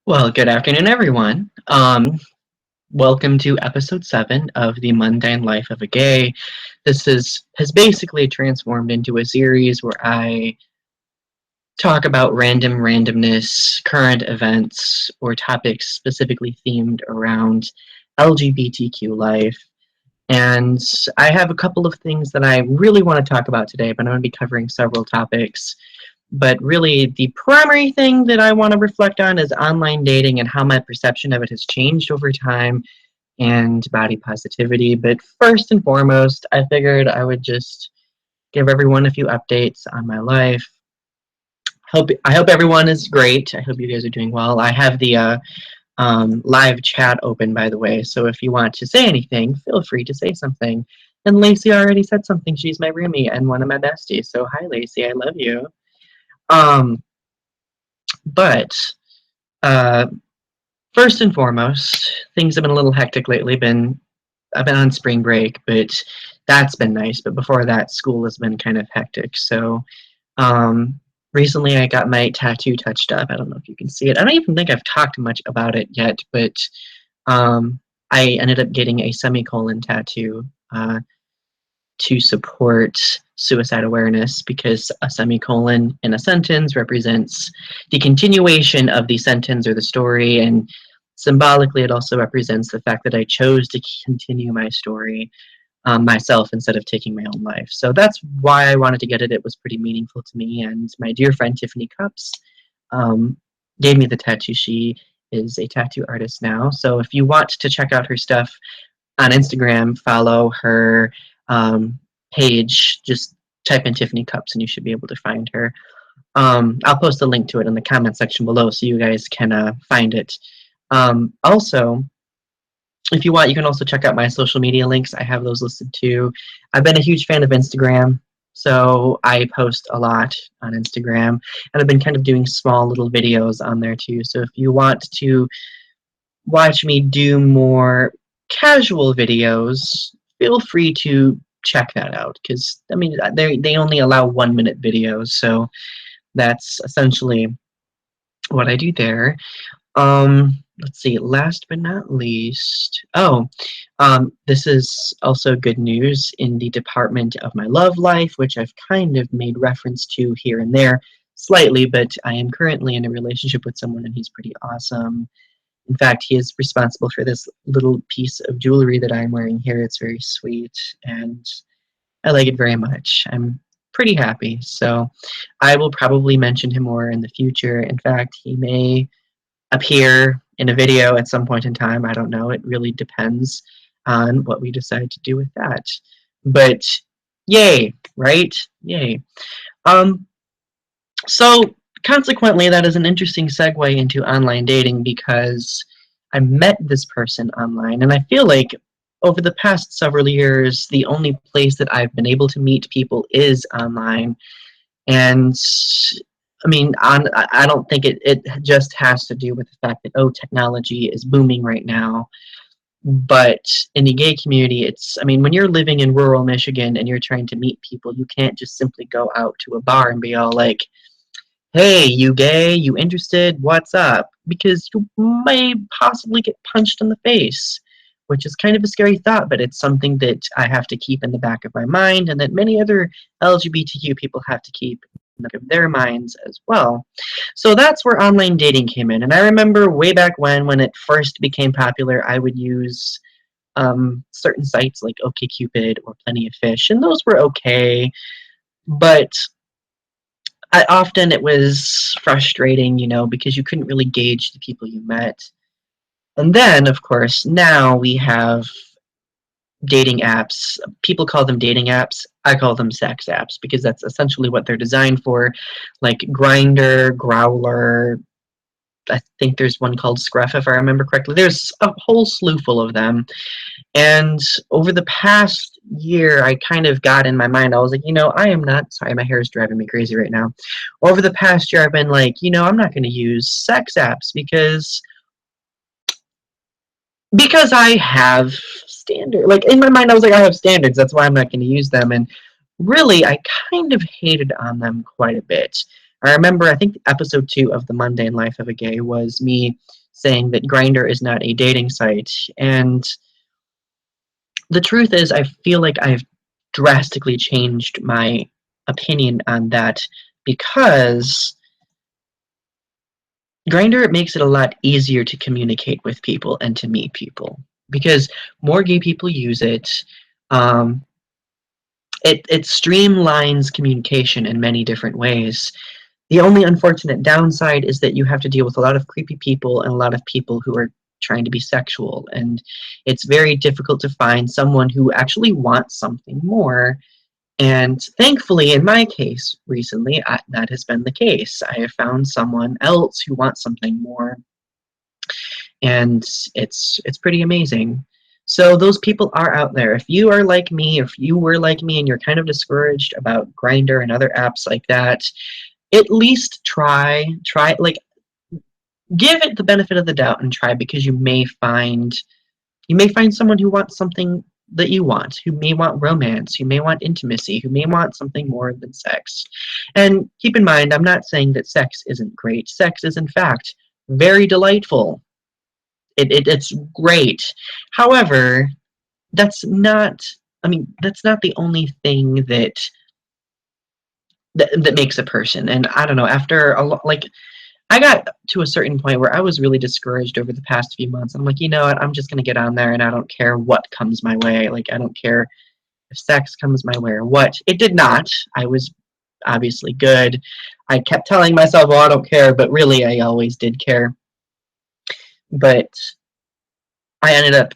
Well, good afternoon, everyone. Welcome to episode 7 of the Mundane Life of a Gay. This has basically transformed into a series where I talk about randomness, current events, or topics specifically themed around LGBTQ life. And I have a couple of things that I really want to talk about today, but I'm going to be covering several topics. But really, the primary thing that I want to reflect on is online dating and how my perception of it has changed over time and body positivity. But first and foremost, I figured I would just give everyone a few updates on my life. I hope everyone is great. I hope you guys are doing well. I have the live chat open, by the way, so if you want to say anything, feel free to say something. And Lacey already said something. She's my roomie and one of my besties. So hi, Lacey. I love you. Um, but uh, First and foremost, things have been a little hectic lately. I've been on spring break, but that's been nice. But before that, school has been kind of hectic. So recently, I got my tattoo touched up. I don't know if you can see it. I don't even think I've talked much about it yet, but I ended up getting a semicolon tattoo to support suicide awareness, because a semicolon in a sentence represents the continuation of the sentence or the story, and symbolically it also represents the fact that I chose to continue my story myself instead of taking my own life. So that's why I wanted to get it. It was pretty meaningful to me, and my dear friend Tiffany Cups gave me the tattoo. She is a tattoo artist now, so if you want to check out her stuff on Instagram, follow her page. Just type in Tiffany Cups and you should be able to find her. I'll post a link to it in the comment section below so you guys can find it. Also, if you want, you can also check out my social media links. I have those listed too. I've been a huge fan of Instagram, so I post a lot on Instagram, and I've been kind of doing small little videos on there too. So if you want to watch me do more casual videos, feel free to check that out, because I mean they only allow 1-minute videos, so that's essentially what I do there. Let's see, last but not least, this is also good news in the department of my love life, which I've kind of made reference to here and there slightly, but I am currently in a relationship with someone and he's pretty awesome. In fact, he is responsible for this little piece of jewelry that I'm wearing here. It's very sweet, and I like it very much. I'm pretty happy, so I will probably mention him more in the future. In fact, he may appear in a video at some point in time. I don't know. It really depends on what we decide to do with that. But yay, right? Yay. So consequently, that is an interesting segue into online dating, because I met this person online, and I feel like over the past several years, the only place that I've been able to meet people is online. And I mean, I don't think it just has to do with the fact that, oh, technology is booming right now. But in the gay community, I mean, when you're living in rural Michigan and you're trying to meet people, you can't just simply go out to a bar and be all like, hey, you gay, you interested, what's up? Because you may possibly get punched in the face, which is kind of a scary thought, but it's something that I have to keep in the back of my mind, and that many other LGBTQ people have to keep in the back of their minds as well. So that's where online dating came in. And I remember way back when it first became popular, I would use certain sites like OkCupid or Plenty of Fish, and those were okay, but often it was frustrating, because you couldn't really gauge the people you met. And then, of course, now we have dating apps. People call them dating apps. I call them sex apps, because that's essentially what they're designed for. Like Grindr, Growler, I think there's one called Scruff, if I remember correctly. There's a whole slew full of them. And over the past year, I kind of got in my mind, I was like, I am not, sorry, my hair is driving me crazy right now. Over the past year, I've been like, I'm not going to use sex apps, because I have standards. Like, in my mind, I was like, I have standards, that's why I'm not going to use them. And really, I kind of hated on them quite a bit. I remember, I think episode 2 of The Mundane Life of a Gay was me saying that Grindr is not a dating site. And the truth is, I feel like I've drastically changed my opinion on that because Grindr makes it a lot easier to communicate with people and to meet people because more gay people use it. Um, it streamlines communication in many different ways. The only unfortunate downside is that you have to deal with a lot of creepy people and a lot of people who are trying to be sexual, and it's very difficult to find someone who actually wants something more. And thankfully, in my case recently, that has been the case. I have found someone else who wants something more, and it's pretty amazing. So those people are out there. If you are like me, if you were like me and you're kind of discouraged about Grindr and other apps like that, at least try, like, give it the benefit of the doubt and try, because you may find someone who wants something that you want, who may want romance, who may want intimacy, who may want something more than sex. And keep in mind, I'm not saying that sex isn't great. Sex is, in fact, very delightful. It's great. However, that's not the only thing that makes a person. And I don't know, after like, I got to a certain point where I was really discouraged over the past few months. I'm like, you know what, I'm just going to get on there and I don't care what comes my way. Like, I don't care if sex comes my way or what. It did not. I was obviously good. I kept telling myself, oh, I don't care, but really I always did care. But I ended up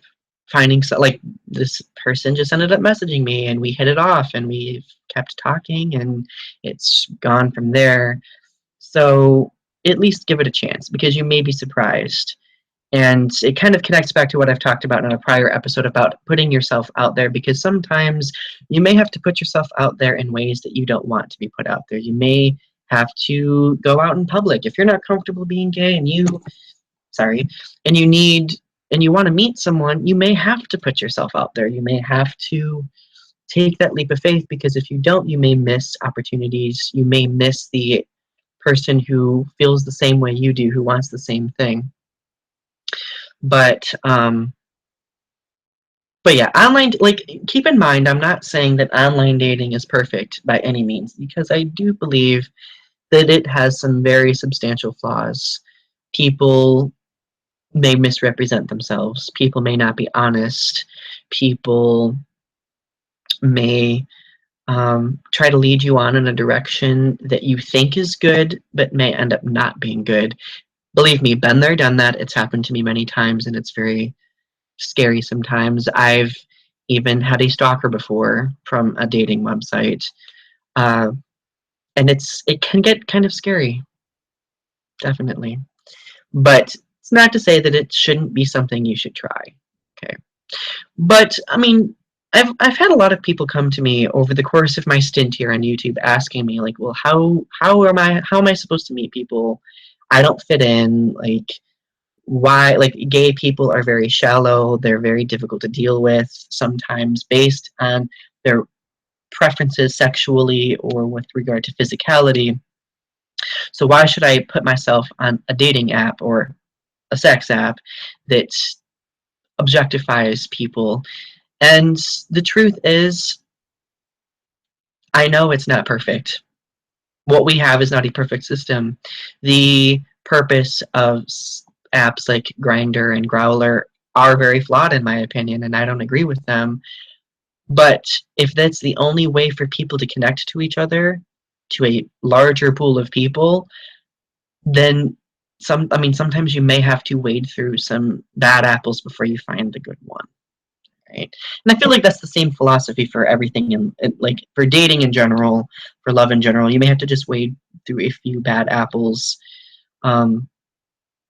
finding, like, this person just ended up messaging me and we hit it off and we've kept talking and it's gone from there. So at least give it a chance, because you may be surprised. And it kind of connects back to what I've talked about in a prior episode about putting yourself out there, because sometimes you may have to put yourself out there in ways that you don't want to be put out there. You may have to go out in public if you're not comfortable being gay and you want to meet someone. You may have to put yourself out there. You may have to take that leap of faith, because if you don't, you may miss opportunities. You may miss the person who feels the same way you do, who wants the same thing. But yeah, online, like, keep in mind, I'm not saying that online dating is perfect by any means, because I do believe that it has some very substantial flaws. People may misrepresent themselves. People may not be honest. People may try to lead you on in a direction that you think is good, but may end up not being good. Believe me, been there, done that. It's happened to me many times, and it's very scary sometimes. I've even had a stalker before from a dating website, and it can get kind of scary, definitely. But it's not to say that it shouldn't be something you should try. Okay, but I mean, I've had a lot of people come to me over the course of my stint here on YouTube asking me, like, well, how am I supposed to meet people? I don't fit in. Like, why? Like, gay people are very shallow. They're very difficult to deal with, sometimes based on their preferences sexually or with regard to physicality. So why should I put myself on a dating app or a sex app that objectifies people? And the truth is, I know it's not perfect. What we have is not a perfect system. The purpose of apps like Grindr and Growler are very flawed, in my opinion, and I don't agree with them. But if that's the only way for people to connect to each other, to a larger pool of people, then sometimes you may have to wade through some bad apples before you find the good one. Right? And I feel like that's the same philosophy for everything, like, for dating in general, for love in general. You may have to just wade through a few bad apples in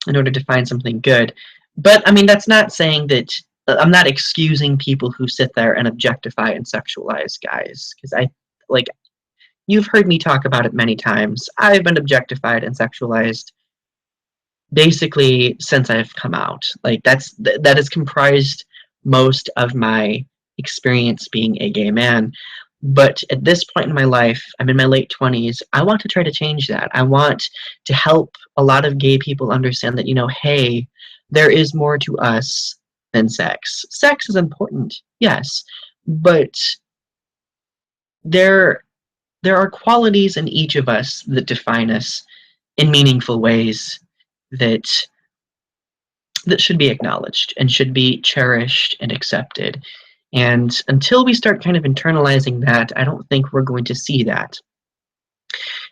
order to find something good. But I mean, that's not saying that I'm not excusing people who sit there and objectify and sexualize guys, because you've heard me talk about it many times. I've been objectified and sexualized basically since I've come out. Like, that has comprised most of my experience being a gay man. But at this point in my life, I'm in my late 20s, I want to try to change that. I want to help a lot of gay people understand that, hey, there is more to us than sex. Sex is important, yes, but there there are qualities in each of us that define us in meaningful ways that should be acknowledged and should be cherished and accepted. And until we start kind of internalizing that, I don't think we're going to see that.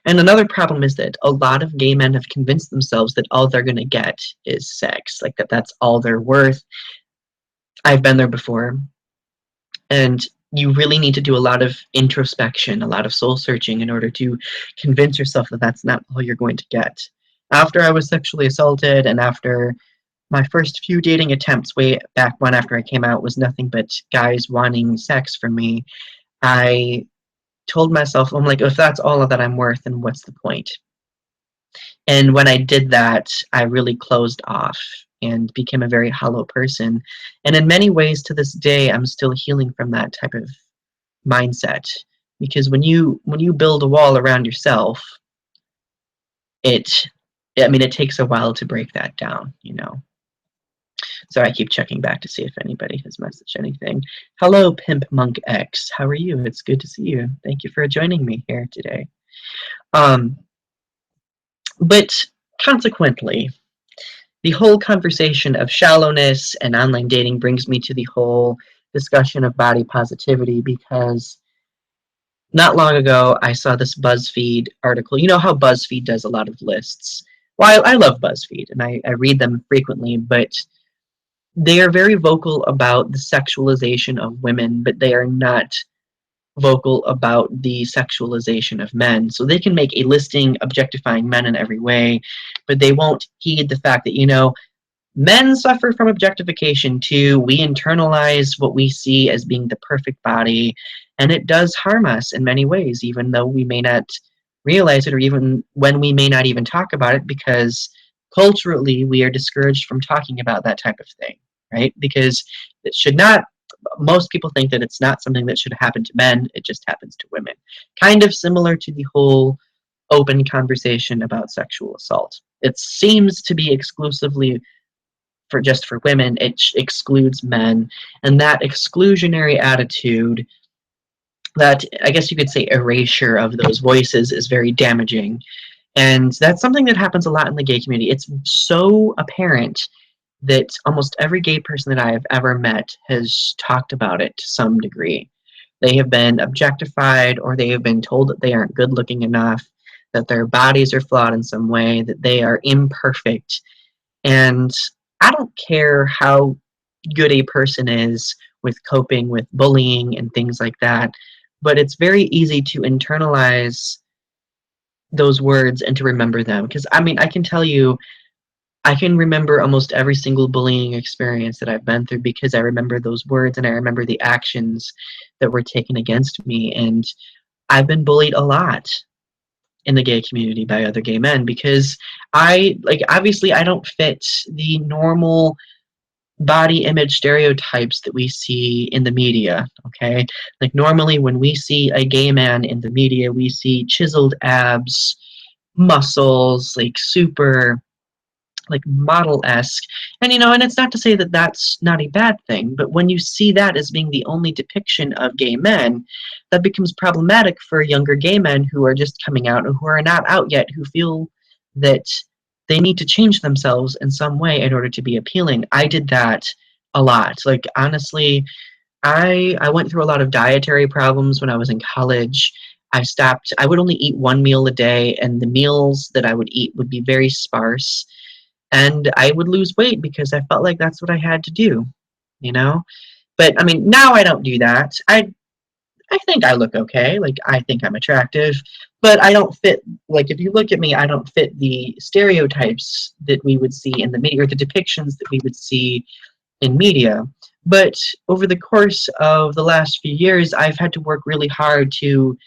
And another problem is that a lot of gay men have convinced themselves that all they're going to get is sex, like that's all they're worth. I've been there before. And you really need to do a lot of introspection, a lot of soul searching in order to convince yourself that that's not all you're going to get. After I was sexually assaulted and after my first few dating attempts way back when after I came out was nothing but guys wanting sex from me, I told myself, I'm like, if that's all that I'm worth, then what's the point? And when I did that, I really closed off and became a very hollow person. And in many ways, to this day, I'm still healing from that type of mindset. Because when you build a wall around yourself, it takes a while to break that down, So I keep checking back to see if anybody has messaged anything. Hello, Pimp Monk X. How are you? It's good to see you. Thank you for joining me here today. But consequently, the whole conversation of shallowness and online dating brings me to the whole discussion of body positivity, because not long ago I saw this BuzzFeed article. You know how BuzzFeed does a lot of lists? Well, I love BuzzFeed, and I read them frequently, but they are very vocal about the sexualization of women, but they are not vocal about the sexualization of men. So they can make a listing objectifying men in every way, but they won't heed the fact that, men suffer from objectification too. We internalize what we see as being the perfect body, and it does harm us in many ways, even though we may not realize it, or even when we may not even talk about it, because culturally we are discouraged from talking about that type of thing, right? Because it should not, most people think that it's not something that should happen to men, it just happens to women. Kind of similar to the whole open conversation about sexual assault. It seems to be exclusively for women, it excludes men, and that exclusionary attitude, that I guess you could say erasure of those voices, is very damaging. And that's something that happens a lot in the gay community. It's so apparent that almost every gay person that I have ever met has talked about it to some degree. They have been objectified, or they have been told that they aren't good looking enough, that their bodies are flawed in some way, that they are imperfect. And I don't care how good a person is with coping with bullying and things like that, but it's very easy to internalize those words and to remember them. Because, I can tell you, I can remember almost every single bullying experience that I've been through because I remember those words and I remember the actions that were taken against me. And I've been bullied a lot in the gay community by other gay men because obviously I don't fit the normal body image stereotypes that we see in the media, okay? Like normally when we see a gay man in the media, we see chiseled abs, muscles, like super like model-esque. And and it's not to say that that's not a bad thing, but when you see that as being the only depiction of gay men, that becomes problematic for younger gay men who are just coming out or who are not out yet, who feel that they need to change themselves in some way in order to be appealing. I did that a lot. Like honestly, I went through a lot of dietary problems when I was in college. I would only eat one meal a day, and the meals that I would eat would be very sparse. And I would lose weight because I felt like that's what I had to do. But now I don't do that. I think I look okay. Like I think I'm attractive, but I don't fit. Like if you look at me, I don't fit the stereotypes that we would see in the media, or the depictions that we would see in media. But over the course of the last few years, I've had to work really hard to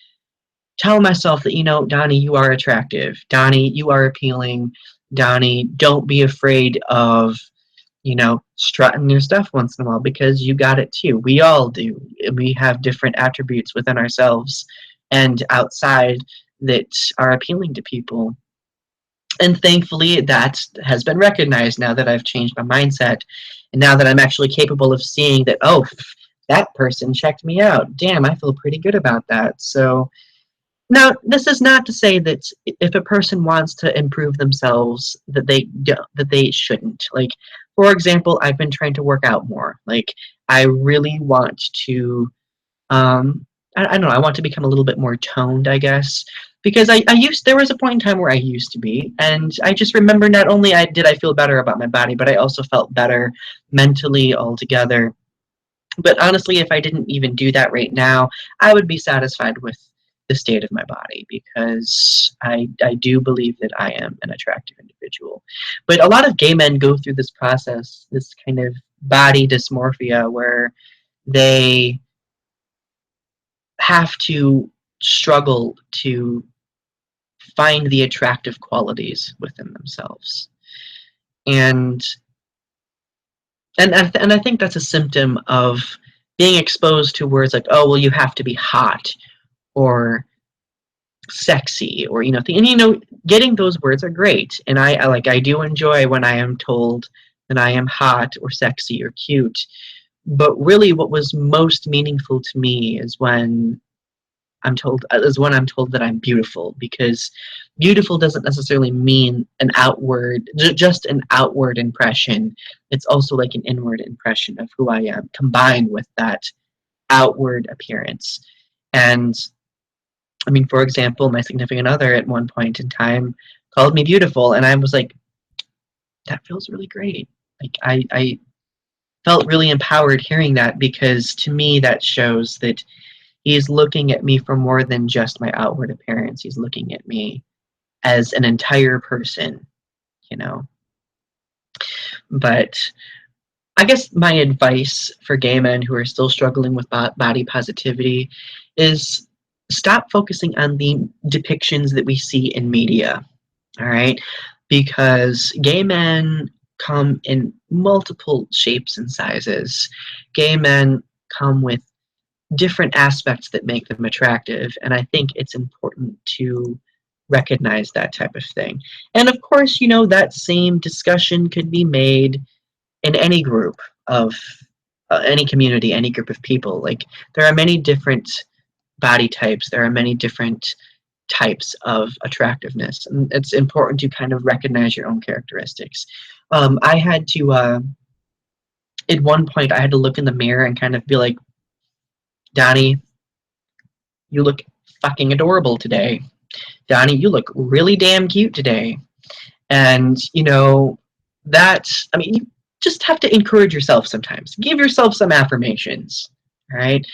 tell myself that, Donny, you are attractive. Donny, you are appealing. Donny, don't be afraid of you know, strutting your stuff once in a while because you got it too. We all do. We have different attributes within ourselves and outside that are appealing to people. And thankfully, that has been recognized now that I've changed my mindset. And now that I'm actually capable of seeing that, oh, that person checked me out. Damn, I feel pretty good about that. So, now, this is not to say that if a person wants to improve themselves, that they shouldn't. Like, for example, I've been trying to work out more. Like, I really want to, I don't know, I want to become a little bit more toned, I guess, because there was a point in time where I used to be, and I just remember not only did I feel better about my body, but I also felt better mentally altogether. But honestly, if I didn't even do that right now, I would be satisfied with the state of my body because I do believe that I am an attractive individual. But a lot of gay men go through this process, this kind of body dysmorphia, where they have to struggle to find the attractive qualities within themselves. And and I think that's a symptom of being exposed to words like, oh, well, you have to be hot or sexy, or and getting those words are great, and I do enjoy when I am told that I am hot or sexy or cute. But really, what was most meaningful to me is when I'm told that I'm beautiful, because beautiful doesn't necessarily mean just an outward impression. It's also like an inward impression of who I am, combined with that outward appearance. And I mean, for example, my significant other at one point in time called me beautiful, and I was like, that feels really great. Like, I felt really empowered hearing that, because to me that shows that he's looking at me for more than just my outward appearance. He's looking at me as an entire person, you know. But I guess my advice for gay men who are still struggling with body positivity is stop focusing on the depictions that we see in media, all right? Because gay men come in multiple shapes and sizes. Gay men come with different aspects that make them attractive, and I think it's important to recognize that type of thing. And of course, that same discussion could be made in any group of any community, any group of people. Like, there are many different body types, there are many different types of attractiveness, and it's important to kind of recognize your own characteristics. I had to at one point I had to look in the mirror and kind of be like, Donny, you look fucking adorable today. Donny, you look really damn cute today. And I mean, you just have to encourage yourself sometimes. Give yourself some affirmations, right?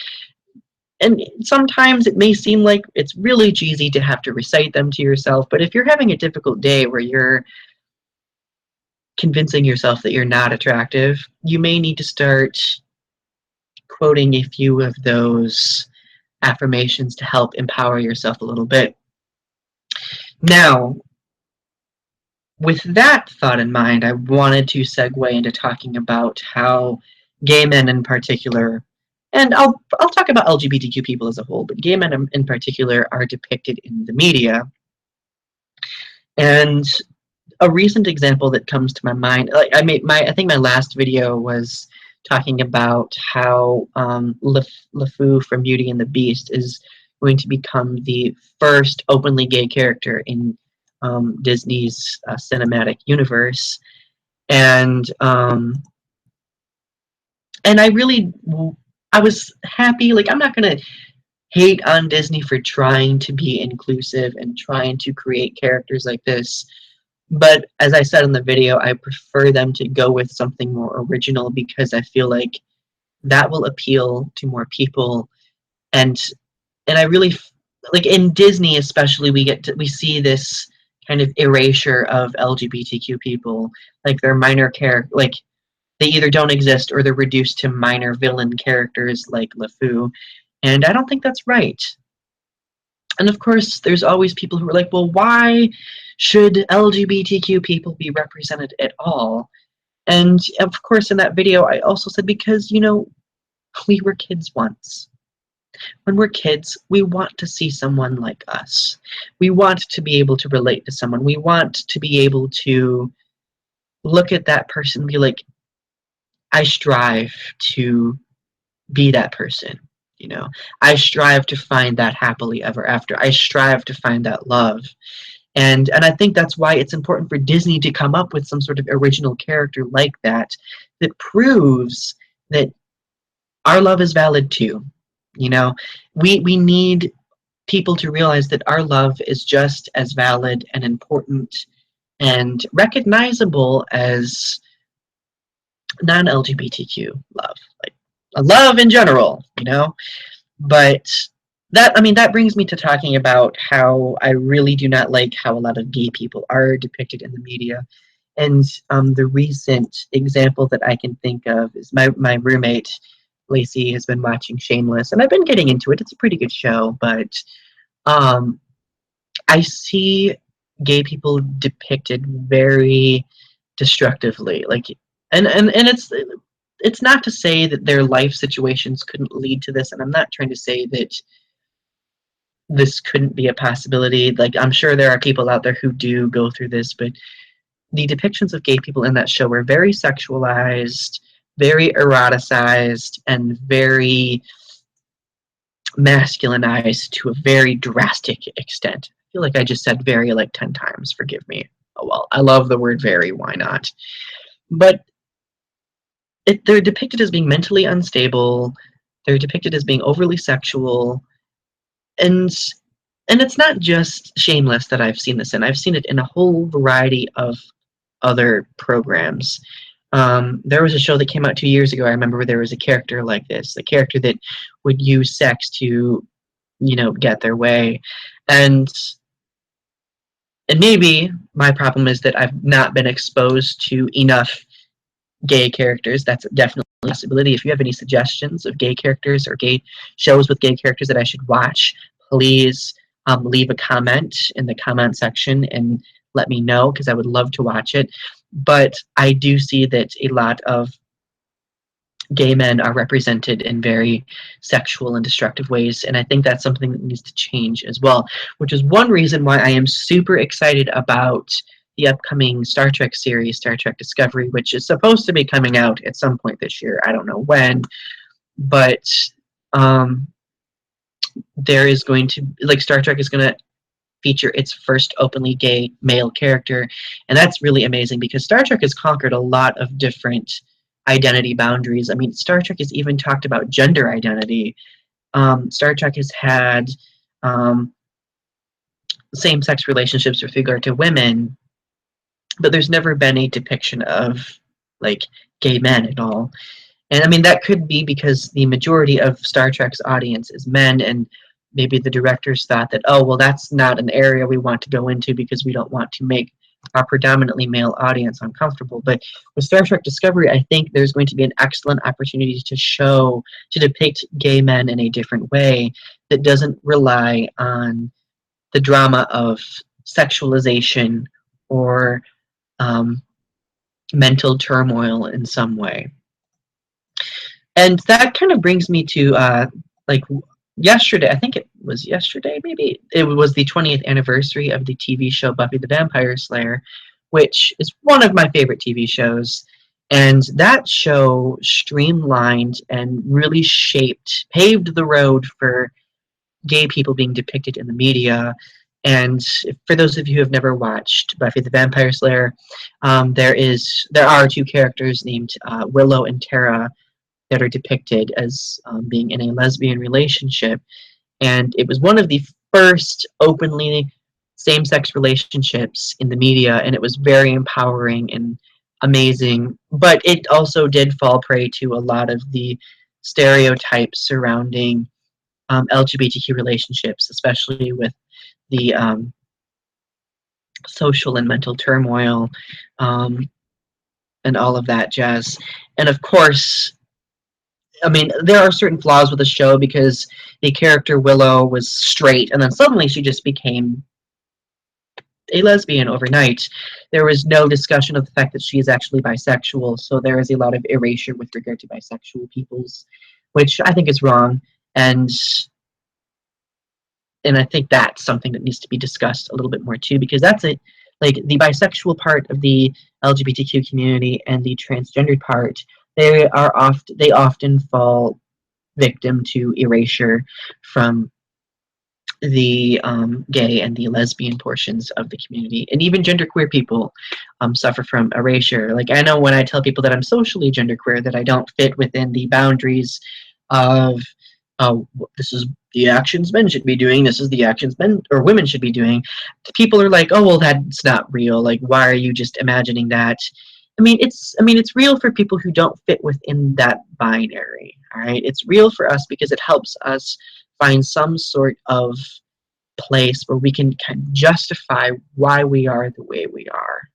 And sometimes it may seem like it's really cheesy to have to recite them to yourself, but if you're having a difficult day where you're convincing yourself that you're not attractive, you may need to start quoting a few of those affirmations to help empower yourself a little bit. Now, with that thought in mind, I wanted to segue into talking about how gay men in particular, and I'll talk about LGBTQ people as a whole, but gay men in particular are depicted in the media. And a recent example that comes to my mind, like I think my last video was talking about how LeFou from Beauty and the Beast is going to become the first openly gay character in Disney's cinematic universe, and I was happy. Like, I'm not gonna hate on Disney for trying to be inclusive and trying to create characters like this. But as I said in the video, I prefer them to go with something more original, because I feel like that will appeal to more people. And I really like, in Disney especially, we see this kind of erasure of LGBTQ people. Like, they're minor character, like they either don't exist or they're reduced to minor villain characters like LeFou. And I don't think that's right. And of course, there's always people who are like, well, why should LGBTQ people be represented at all? And of course, in that video, I also said, because, you know, we were kids once. When we're kids, we want to see someone like us. We want to be able to relate to someone. We want to be able to look at that person and be like, I strive to be that person. You know, I strive to find that happily ever after. I strive to find that love. And I think that's why it's important for Disney to come up with some sort of original character like that, that proves that our love is valid too. You know, we need people to realize that our love is just as valid and important and recognizable as non-LGBTQ love, like love in general, you know. But that, I mean, that brings me to talking about how I really do not like how a lot of gay people are depicted in the media. And the recent example that I can think of is my roommate Lacey has been watching Shameless, and I've been getting into it. It's a pretty good show, but um, I see gay people depicted very destructively, like, and it's not to say that their life situations couldn't lead to this, and I'm not trying to say that this couldn't be a possibility. Like, I'm sure there are people out there who do go through this, but the depictions of gay people in that show were very sexualized, very eroticized, and very masculinized to a very drastic extent. I feel like I just said very like 10 times, forgive me. Oh well, I love the word very, why not? But they're depicted as being mentally unstable, they're depicted as being overly sexual, and it's not just Shameless that I've seen this in. I've seen it in a whole variety of other programs. There was a show that came out 2 years ago, I remember, where there was a character like this, a character that would use sex to, you know, get their way. And maybe my problem is that I've not been exposed to enough gay characters. That's definitely a possibility. If you have any suggestions of gay characters or gay shows with gay characters that I should watch, please leave a comment in the comment section and let me know, because I would love to watch it. But I do see that a lot of gay men are represented in very sexual and destructive ways, and I think that's something that needs to change as well, which is one reason why I am super excited about the upcoming Star Trek series, Star Trek Discovery, which is supposed to be coming out at some point this year. I don't know when, but there is going to, like, Star Trek is going to feature its first openly gay male character, and that's really amazing because Star Trek has conquered a lot of different identity boundaries. I mean, Star Trek has even talked about gender identity. Star Trek has had same-sex relationships with regard to women, but there's never been a depiction of, like, gay men at all. And I mean, that could be because the majority of Star Trek's audience is men, and maybe the directors thought that, oh, well, that's not an area we want to go into because we don't want to make our predominantly male audience uncomfortable. But with Star Trek Discovery, I think there's going to be an excellent opportunity to depict gay men in a different way that doesn't rely on the drama of sexualization or mental turmoil in some way. And that kind of brings me to like yesterday, I think it was yesterday, maybe it was the 20th anniversary of the TV show Buffy the Vampire Slayer, which is one of my favorite TV shows. And that show streamlined and really paved the road for gay people being depicted in the media. And for those of you who have never watched Buffy the Vampire Slayer, there are two characters named Willow and Tara that are depicted as being in a lesbian relationship. And it was one of the first openly same-sex relationships in the media, and it was very empowering and amazing. But it also did fall prey to a lot of the stereotypes surrounding LGBTQ relationships, especially with the social and mental turmoil and all of that jazz. And of course, I mean, there are certain flaws with the show because the character Willow was straight, and then suddenly she just became a lesbian overnight. There was no discussion of the fact that she is actually bisexual, so there is a lot of erasure with regard to bisexual peoples, which I think is wrong, and I think that's something that needs to be discussed a little bit more too, because that's it. Like the bisexual part of the LGBTQ community and the transgendered part, they often fall victim to erasure from the gay and the lesbian portions of the community, and even genderqueer people suffer from erasure. Like I know when I tell people that I'm socially genderqueer, that I don't fit within the boundaries of this is the actions men should be doing, this is the actions men or women should be doing. People are like, oh well, that's not real. Like, why are you just imagining that? I mean, it's real for people who don't fit within that binary. All right, it's real for us because it helps us find some sort of place where we can kind of justify why we are the way we are.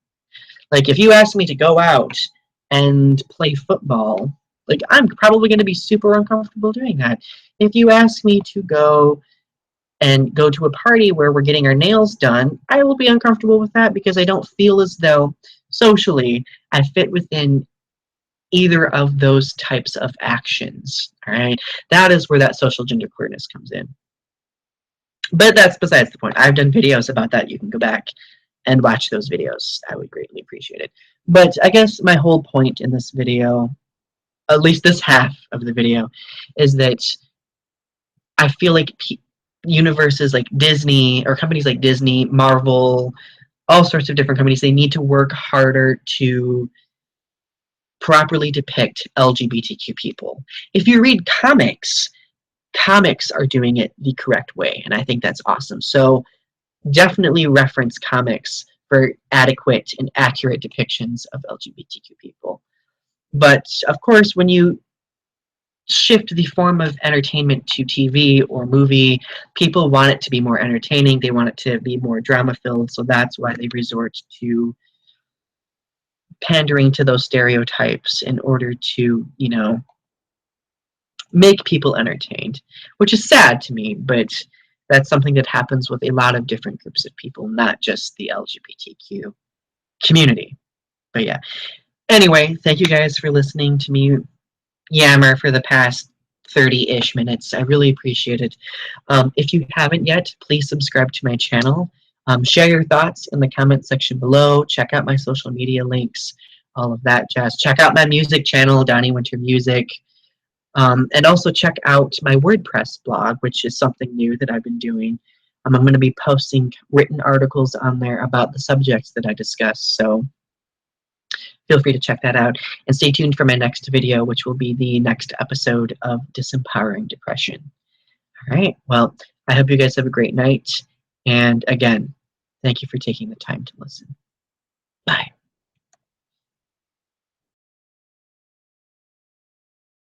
Like, if you ask me to go out and play football, like, I'm probably going to be super uncomfortable doing that. If you ask me to go to a party where we're getting our nails done, I will be uncomfortable with that because I don't feel as though socially I fit within either of those types of actions. All right, that is where that social genderqueerness comes in. But that's besides the point. I've done videos about that. You can go back and watch those videos. I would greatly appreciate it. But I guess my whole point in this video, at least this half of the video, is that I feel like universes like Disney or companies like Disney, Marvel, all sorts of different companies, they need to work harder to properly depict LGBTQ people. If you read comics are doing it the correct way, and I think that's awesome. So definitely reference comics for adequate and accurate depictions of LGBTQ people. But of course, when you shift the form of entertainment to TV or movie, people want it to be more entertaining, they want it to be more drama-filled, so that's why they resort to pandering to those stereotypes in order to, you know, make people entertained, which is sad to me, but that's something that happens with a lot of different groups of people, not just the LGBTQ community. But yeah. Anyway, thank you guys for listening to me yammer for the past 30-ish minutes. I really appreciate it. If you haven't yet, please subscribe to my channel. Share your thoughts in the comment section below. Check out my social media links, all of that jazz. Check out my music channel, Donny Winter Music. And also check out my WordPress blog, which is something new that I've been doing. I'm going to be posting written articles on there about the subjects that I discuss, so feel free to check that out. And stay tuned for my next video, which will be the next episode of Disempowering Depression. All right, well, I hope you guys have a great night. And again, thank you for taking the time to listen.